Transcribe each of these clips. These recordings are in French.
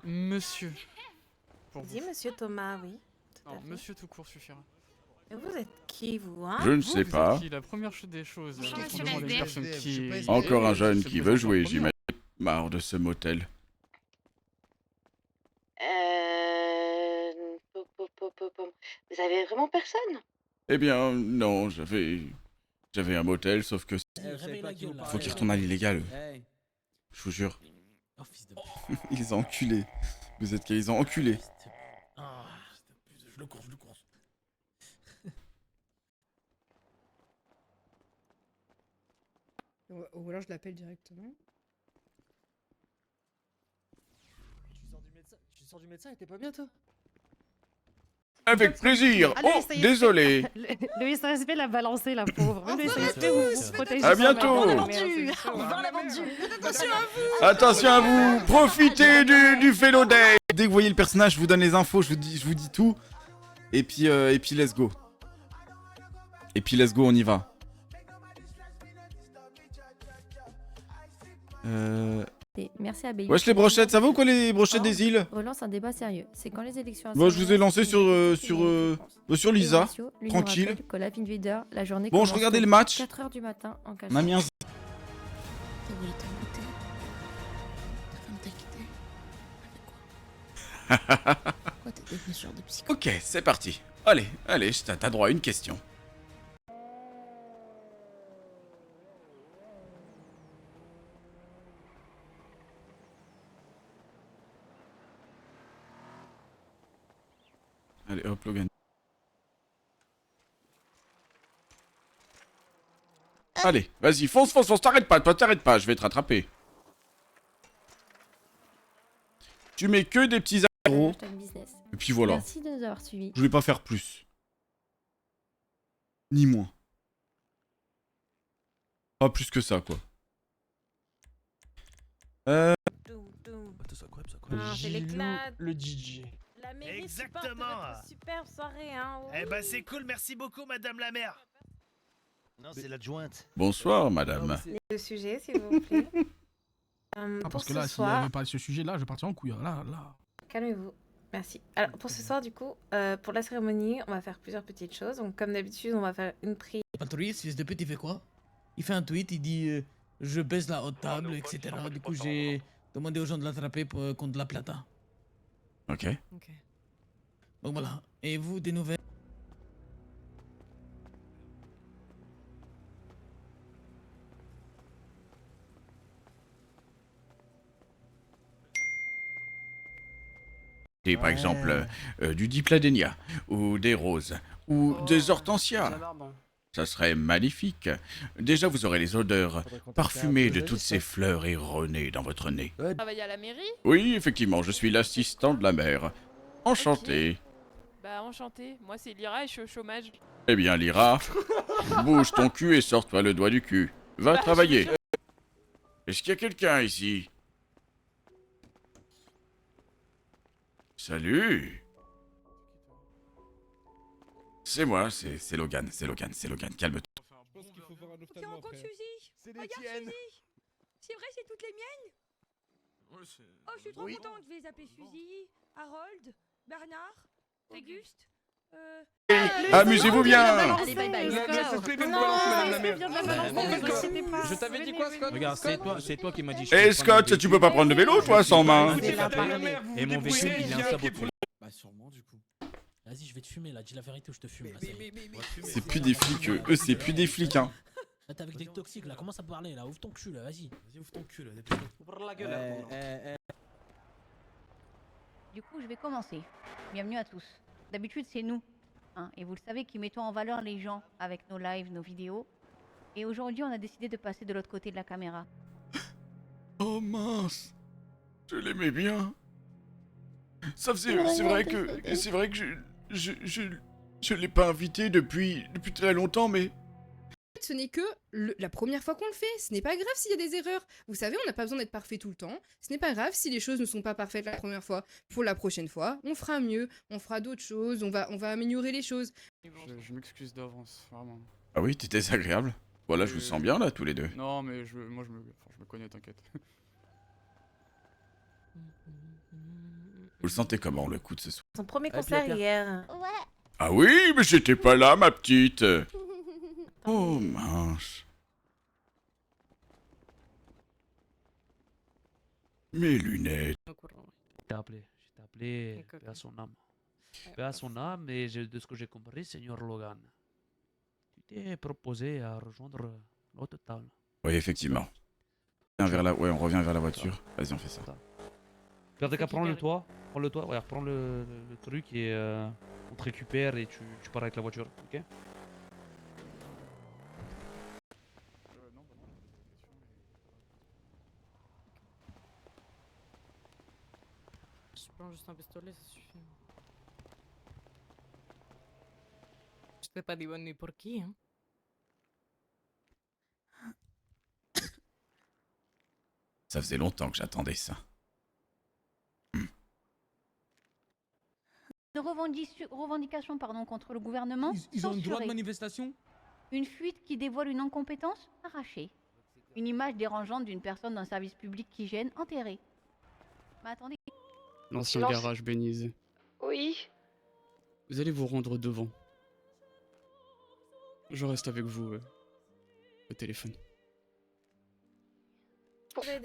monsieur. Pour Dis, vous. monsieur Thomas, oui. Tout à Non, fait. monsieur tout court suffira. Et vous êtes qui, vous, hein? Je ne Vous, sais vous pas. êtes qui? La première des choses. Bonjour, on monsieur demande à une SDF. personne Je qui suis pas est- SDF. Encore un jeune se qui veut présente en jouer, premier. j'imagine. Marre de ce motel. Vous avez vraiment personne? Eh bien, non, j'avais un motel, sauf que Réveille la gueule, là. faut qu'il retourne à l'illégal. Hey. Je vous jure. Oh, fils de Ils les ont enculés. Vous êtes qu'ils ont enculés. Ah, je le course, je le course. Ou alors je l'appelle directement. Tu sors du médecin et t'es pas bien, toi? Avec plaisir. Allez, Oh, ça y est. désolé. Le SRSP l'a balancé, la pauvre. Le SRSP, vous protégez. À bientôt. Attention à vous. Profitez du Fellow Day. Dès que vous voyez le personnage, je vous donne les infos, je vous dis tout. Et puis let's go. On y va. Merci à BU. Wesh les brochettes, ça va ou quoi les brochettes des îles? Relance un débat sérieux. C'est quand les élections. Moi je vous ai lancé sur Lisa. Tranquille. Call of Invader, la journée. Bon, je regardais le match. 4h du matin en cachette. Mamien. Pourquoi t'es devenu ce genre de psycho? Ok, c'est parti. Allez, t'as droit à une question. Allez, hop, Logan. Allez, vas-y, fonce, t'arrêtes pas, je vais te rattraper. Tu mets que des petits aéros. Business. Et puis voilà. Merci de nous avoir suivis. Je voulais pas faire plus. Ni moins. Pas plus que ça, quoi. Doum, doum. Ça quoi, Ah, c'est l'éclat. Le DJ. La mairie Exactement. supporte votre superbe soirée, hein. Eh ben c'est cool, merci beaucoup madame la maire. Non, c'est l'adjointe. Bonsoir, madame. Le sujet, s'il vous plaît. Ah, Pour parce que ce là, s'il soir, n'y avait pas ce sujet-là, je vais partir en couille. Hein. Là. calmez-vous. Merci. Alors, pour ce soir, du coup, pour la cérémonie, on va faire plusieurs petites choses. Donc, comme d'habitude, on va faire une prière. Patrice, fils de pute, il fait quoi? Il fait un tweet, il dit je baisse la haute table, etc. Du coup, j'ai demandé aux gens de l'attraper contre la plata. Ok. Donc voilà. Et vous, des nouvelles? Et par exemple, du dipladénia, ou des roses, ou des hortensias. Ça serait magnifique. Déjà, vous aurez les odeurs parfumées de toutes ces fleurs erronées dans votre nez. Travailler à la mairie? Oui, effectivement, je suis l'assistant de la mère. Enchanté. Bah enchanté, moi c'est Lyra et je suis au chômage. Eh bien, Lyra, bouge ton cul et sors-toi le doigt du cul. Va Bah, travailler. Est-ce qu'il y a quelqu'un ici? Salut. C'est moi, c'est Logan, calme-toi. Je pense qu'il faut faire un Qui rencontre Suzy? C'est les Regarde tiennes. Suzy! C'est vrai, c'est toutes les miennes? Oh, je suis trop contente, je vais les appeler Suzy, Harold, Bernard, Auguste, Amusez-vous bien. Allez, bye bye. Je t'avais dit quoi, Scott? Regarde, c'est toi qui m'as dit. Eh Scott, tu peux pas prendre de vélo, toi, sans main? Et mon véhicule, il est un sabot. Bah sûrement du coup. Vas-y, je vais te fumer là, dis la vérité ou je te fume là. C'est plus des flics, eux, c'est plus des flics, hein. Là t'es avec des toxiques là, commence à parler là, ouvre ton cul là, vas-y. Vas-y, ouvre ton cul là, Ouvre la gueule. Du coup, je vais commencer. Bienvenue à tous. D'habitude, c'est nous, hein, et vous le savez, qui mettons en valeur les gens avec nos lives, nos vidéos. Et aujourd'hui, on a décidé de passer de l'autre côté de la caméra. Oh mince, je l'aimais bien. Ça faisait, c'est vrai que je l'ai pas invité depuis très longtemps, mais Ce n'est que la première fois qu'on le fait. Ce n'est pas grave s'il y a des erreurs. Vous savez, on n'a pas besoin d'être parfait tout le temps. Ce n'est pas grave si les choses ne sont pas parfaites la première fois. Pour la prochaine fois, on fera mieux, on fera d'autres choses, on va améliorer les choses. Je m'excuse d'avance, vraiment. ah oui, t'es désagréable. Voilà, je vous sens bien là, tous les deux. Non, mais moi je me connais, t'inquiète. Vous le sentez comment, le coup de ce soir? Son premier Ouais, concert Pierre. hier. Ouais. Ah oui, mais j'étais pas là, ma petite. Oh, mince. Mes lunettes. Je t'ai appelé, paix à son âme. Paix à son âme, et de ce que j'ai compris, Seigneur Logan, tu t'es proposé à rejoindre l'autre table. Oui, effectivement. Ouais, on revient vers la voiture. Vas-y, on fait ça. Pierre, t'as qu'à prendre le toit. Prends le toit, ouais, reprends le truc et on te récupère et tu pars avec la voiture, ok? Je prends juste un pistolet, ça suffit. Je t'ai pas dit bonne nuit pour qui, hein? Ça faisait longtemps que j'attendais ça. De revendications contre le gouvernement. Ils ont le droit de censurées. manifestation? Une fuite qui dévoile une incompétence arrachée. Une image dérangeante d'une personne d'un service public qui gêne enterrée. Mais attendez. L'ancien Lance- garage Bénize. Oui. Vous allez vous rendre devant. Je reste avec vous au téléphone.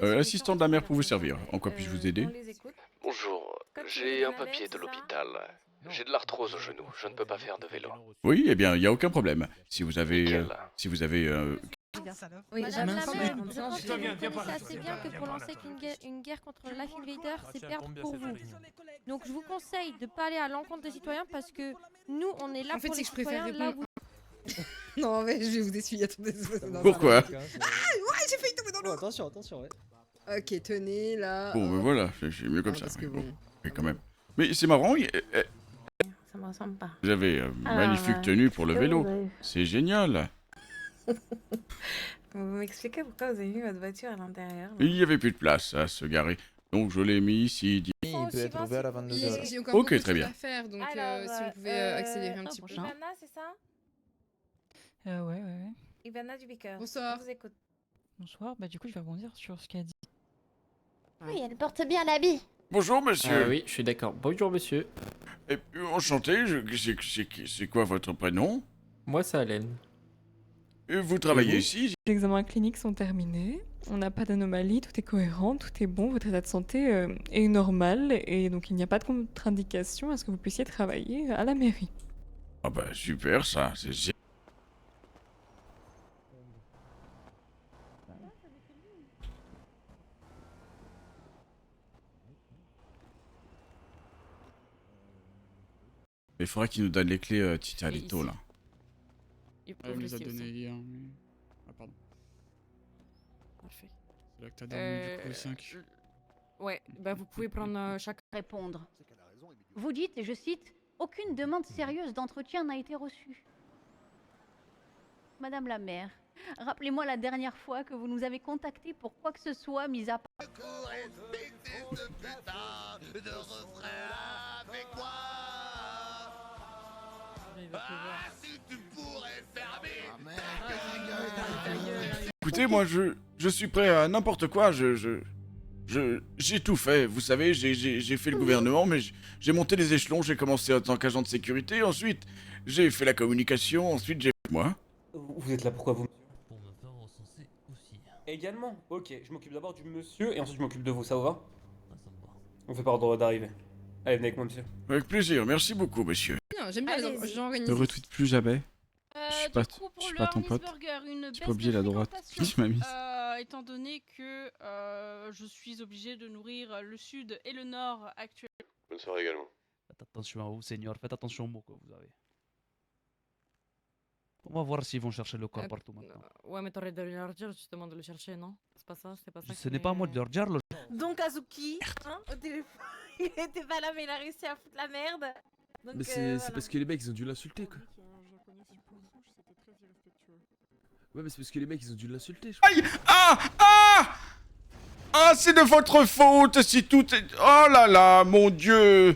L'assistant de la mère pour vous servir. En quoi puis-je vous aider? Bonjour, j'ai un papier de l'hôpital. J'ai de l'arthrose au genou, je ne peux pas faire de vélo. Oui, eh bien, il n'y a aucun problème. Si vous avez... Oui, Madame la j'ai mère, un je pense que vous connaissez assez bien que pour lancer une guerre contre le Life Invader, c'est perdre pour vous. Donc je vous conseille de pas aller à l'encontre des citoyens parce que nous, on est là En fait, pour c'est les que je préfère citoyens. Là, répondre. Non, mais je vais vous essuyer. Attendez, Pourquoi? Ah, ouais, j'ai failli tomber dans l'eau. Attention, attention, ouais. Ok, tenez, là. Bon, mais voilà, j'ai mieux comme Ah, ça. parce que Mais bon, bon. mais quand même. Mais c'est marrant, Ça me ressemble pas. vous avez magnifique tenue pour le vélo. C'est génial. Vous m'expliquez pourquoi vous avez mis votre voiture à l'intérieur là? Il n'y avait plus de place à se garer. Donc je l'ai mis ici. Il peut être ouvert à 22h. J'ai encore Ok, beaucoup de très choses bien. à faire, donc Alors, si on pouvait accélérer un petit peu. Ivana, c'est ça? Ouais. Ivana du Beaker. Bonsoir. Je vous écoute. Bonsoir, bah du coup je vais rebondir sur ce qu'a dit. Oui, elle porte bien l'habit. Bonjour monsieur. Oui, je suis d'accord. Bonjour monsieur. Enchanté, c'est quoi votre prénom? Moi c'est Allen. Vous travaillez vous ici? Les examens cliniques sont terminés, on n'a pas d'anomalie, tout est cohérent, tout est bon, votre état de santé est normal et donc il n'y a pas de contre-indication à ce que vous puissiez travailler à la mairie. Ah bah super ça, c'est génial. Mais il faudrait qu'il nous donne les clés Titialito là. Il Il nous a donné hier, mais... Ah pardon. Parfait. C'est là que t'as dormi du coup 5. Ouais, bah vous pouvez prendre chaque... Répondre. Vous dites, et je cite, aucune demande sérieuse d'entretien n'a été reçue. Madame la maire, rappelez-moi la dernière fois que vous nous avez contacté pour quoi que ce soit, mis à part... Écoutez, moi je suis prêt à n'importe quoi, j'ai tout fait, vous savez, j'ai fait le gouvernement, mais j'ai monté les échelons, j'ai commencé en tant qu'agent de sécurité, ensuite j'ai fait la communication, ensuite j'ai... Moi? Vous êtes là pourquoi vous, monsieur? Pour me faire recenser aussi. Également? Ok, je m'occupe d'abord du monsieur et ensuite je m'occupe de vous, ça vous va? Ça me va. On fait par ordre d'arrivée. Allez, venez avec moi, monsieur. Avec plaisir, merci beaucoup, monsieur. Non, j'aime bien les gens organisés. Ne retweet plus jamais. Je suis pas ton pote. Tu peux oublier la droite. Tu m'as mis. Étant donné que je suis obligé de nourrir le sud et le nord actuellement. Bonne soirée également. Faites attention à vous, Seigneur, faites attention aux mots que vous avez. On va voir s'ils vont chercher le corps partout maintenant. Ouais, mais t'aurais dû leur dire justement de le chercher, non? C'est pas ça, c'était pas ça. Ce n'est pas à moi de leur dire. Donc Azuki, hein, au téléphone, il était pas là mais il a réussi à foutre la merde. Donc, Mais c'est parce que les mecs ils ont dû l'insulter quoi. Ouais mais c'est parce que les mecs ils ont dû l'insulter. Aïe! Ah, c'est de votre faute si tout est... Oh là là, mon Dieu! Oh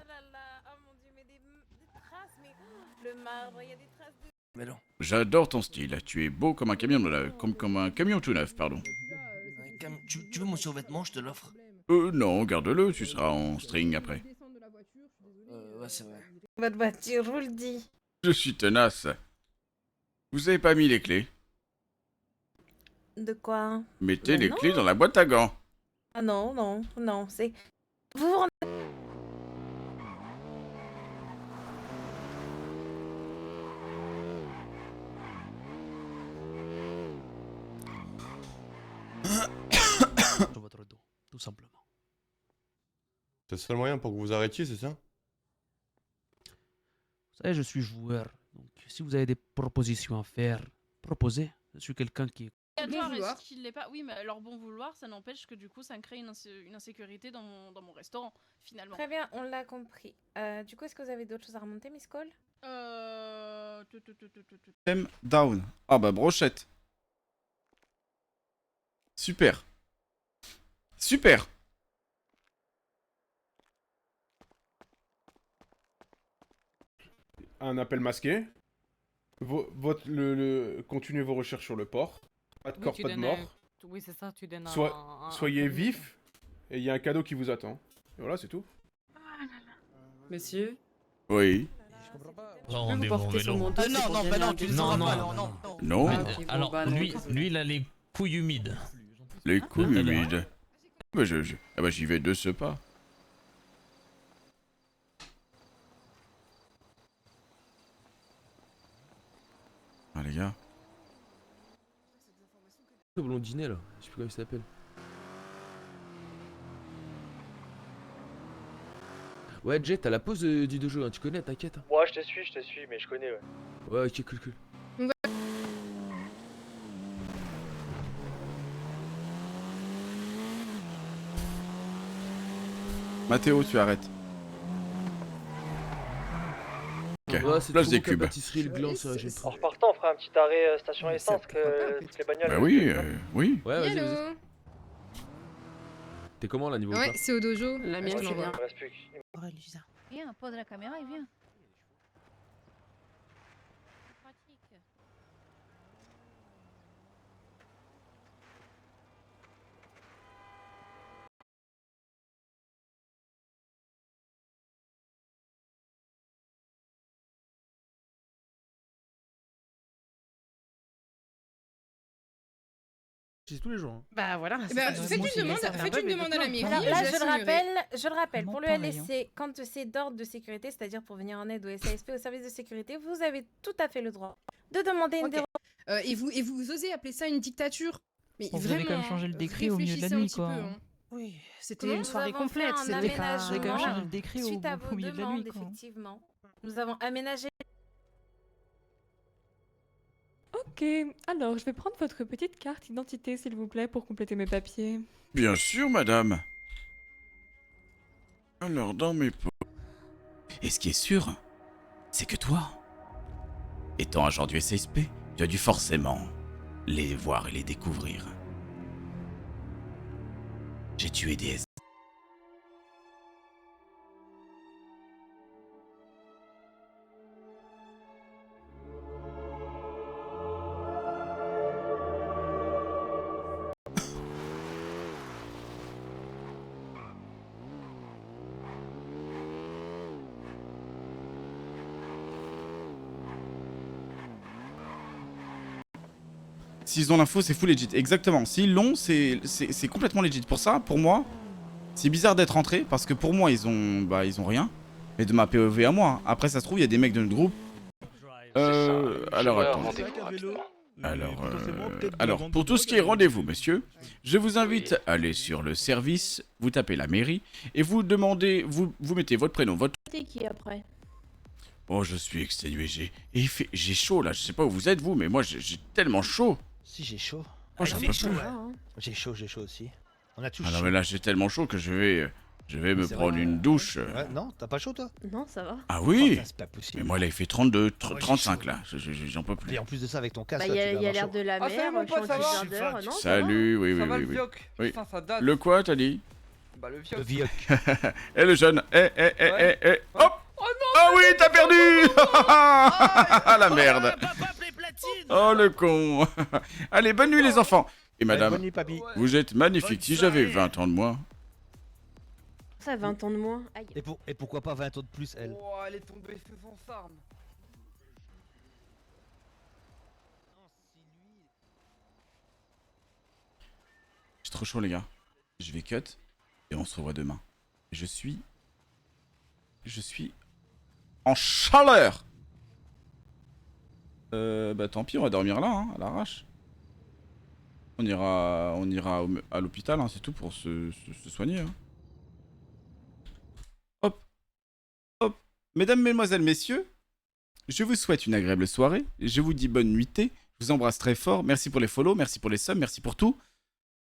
là là, oh mon Dieu, mais des traces, mais le marbre, il y a des traces de... Mais non. J'adore ton style, tu es beau comme un camion, comme un camion tout neuf, pardon. Tu veux mon survêtement, je te l'offre. Non, garde-le, tu seras en string après. Ouais, c'est vrai. Votre voiture, je vous le dis. Je suis tenace. Vous avez pas mis les clés? De quoi? Mettez Mais les non. clés dans la boîte à gants. Ah non, non, non, c'est... Vous vous rendez... Sur votre dos, tout simplement. C'est le seul moyen pour que vous arrêtiez, c'est ça? Vous savez, je suis joueur. Donc, si vous avez des propositions à faire, proposez. Je suis quelqu'un qui est... Est-ce qu'il l'est pas? Oui, mais leur bon vouloir, ça n'empêche que du coup, ça crée une insécurité dans mon restaurant, finalement. Très bien, on l'a compris. Du coup, est-ce que vous avez d'autres choses à remonter, Miss Cole? M down. Ah bah brochette. Super. Super. Un appel masqué. Continuez vos recherches sur le port. Pas de corps, pas de mort. Oui, c'est ça, tu donnes Soyez vifs, et il y a un cadeau qui vous attend. Et voilà, c'est tout. Monsieur? Oui. Rendez-vous au vélo. Non, bah non, tu le Non, sauras non, pas, non. Non. Alors, lui, il a les couilles humides. Les couilles humides. Bah, ah bah, j'y vais de ce pas. Ah les gars. Le blondinet là, je sais plus comment il s'appelle. Ouais, Jet, t'as la pause du dojo, hein, tu connais, t'inquiète. Hein. Ouais, je te suis, mais je connais, ouais. Ouais, ok, cool. Mathéo, tu arrêtes. Ok, Ouais, c'est place trop des bon, ta cubes. pâtisserie, le gland, ça, j'aime En trop. repartant, on fera un petit arrêt station essence que toutes les bagnoles. Bah oui, oui. Ouais, vas-y, Hello. vas-y. T'es comment là, niveau Ouais, quoi c'est au dojo. La mienne, je te c'est l'envoie. bien. reste plus que- Viens, pose la caméra et viens. C'est tous les jours. Hein. Bah voilà. Eh ben, faites une demande à la mairie. Alors là, je je la le rappelle, Mon pour le pareil, LSC, quand c'est d'ordre de sécurité, c'est-à-dire pour venir en aide au SASP, au service de sécurité, vous avez tout à fait le droit de demander une dérogation. Et vous osez appeler ça une dictature? Mais Bon, vous vraiment, avez quand même changé le décret au milieu de la réfléchissez un nuit, petit quoi. peu, hein. Oui, c'était Comment une soirée nous avons fait complète, un c'était pas... Vous avez quand même changé aménagement le décret suite à vos milieu de la demandes, nuit, quoi. effectivement. Nous avons aménagé. Ok, alors je vais prendre votre petite carte d'identité, s'il vous plaît, pour compléter mes papiers. Bien sûr, madame. Alors, dans mes pots. Et ce qui est sûr, c'est que toi, étant agent du SASP, tu as dû forcément les voir et les découvrir. J'ai tué des S. S'ils ont l'info, c'est full legit. Exactement. S'ils l'ont, c'est complètement legit. Pour ça, pour moi, c'est bizarre d'être rentré parce que pour moi, ils ont rien. Mais de ma POV à moi. Hein. Après, ça se trouve, il y a des mecs de notre groupe. Alors, attendez. Alors, pour tout ce qui est rendez-vous, monsieur, je vous invite à aller sur le service, vous tapez la mairie et vous demandez, vous mettez votre prénom, votre... T'es qui après? Oh, je suis exténué, j'ai chaud là, je sais pas où vous êtes vous, mais moi j'ai tellement chaud. Si, j'ai chaud. Oh, j'en peux plus. J'ai chaud aussi. On a tous Ah non chaud. mais là j'ai tellement chaud que je vais me C'est prendre vrai. une douche. Ouais, non, t'as pas chaud toi? Non, ça va. Ah oui. Oh, c'est pas possible. Mais moi là il fait 32, j'ai 35 chaud. là, j'en peux plus. Et en plus de ça, avec ton casque, Bah, là, y tu a vas avoir l'air chaud. de la Ah, mer, salut, mon je pote, suis ça va jardeur, non? Salut, oui, Ça oui, va, oui, le oui. vioc? Oui. Putain, ça date. Le quoi t'as dit? Bah, le vioc. Eh le jeune, hop. Ah oui, t'as perdu. Ah la merde. Oh le con. Allez, bonne nuit les enfants. Et madame, bonne nuit, papy. vous êtes magnifique. Si j'avais 20 ans de moins, Ça, 20 ans de moins. Aïe. Et pourquoi pas 20 ans de plus, elle? Oh, elle est tombée sous son charme. J'ai trop chaud, les gars. Je vais cut et on se revoit demain. Je suis en chaleur. Bah tant pis, on va dormir là, hein, à l'arrache. On ira à l'hôpital, hein, c'est tout pour se soigner. Hein. Hop, hop. Mesdames, mesdemoiselles, messieurs, je vous souhaite une agréable soirée. Je vous dis bonne nuitée. Je vous embrasse très fort. Merci pour les follow, merci pour les subs, merci pour tout.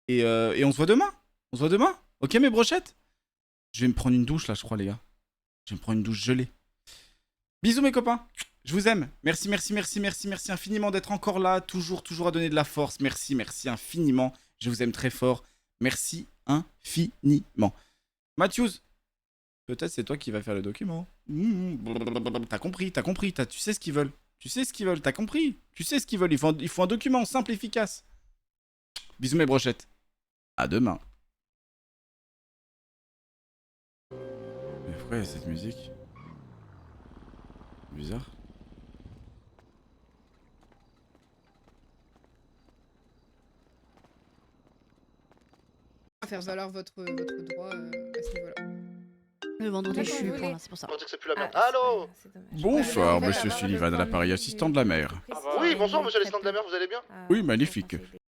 Et on se voit demain. On se voit demain. Ok, mes brochettes? Je vais me prendre une douche là, je crois, les gars. Je vais me prendre une douche gelée. Bisous, mes copains. Je vous aime. Merci, merci, merci, merci, merci infiniment d'être encore là. Toujours à donner de la force. Merci, merci infiniment. Je vous aime très fort. Merci infiniment. Matthews, peut-être c'est toi qui vas faire le document. T'as compris. Tu sais ce qu'ils veulent. T'as compris. Tu sais ce qu'ils veulent. Il faut un document simple et efficace. Bisous, mes brochettes. À demain. Mais pourquoi il y a cette musique? Bizarre. À faire valoir votre droit à ce niveau-là. Le vendredi, je suis pour là, c'est pour ça. C'est plus la merde. Allô? Bonsoir, monsieur Sullivan, à l'appareil assistant de la mer. Oui, bonsoir, monsieur l'assistant de la mer, vous allez bien? Oui, magnifique.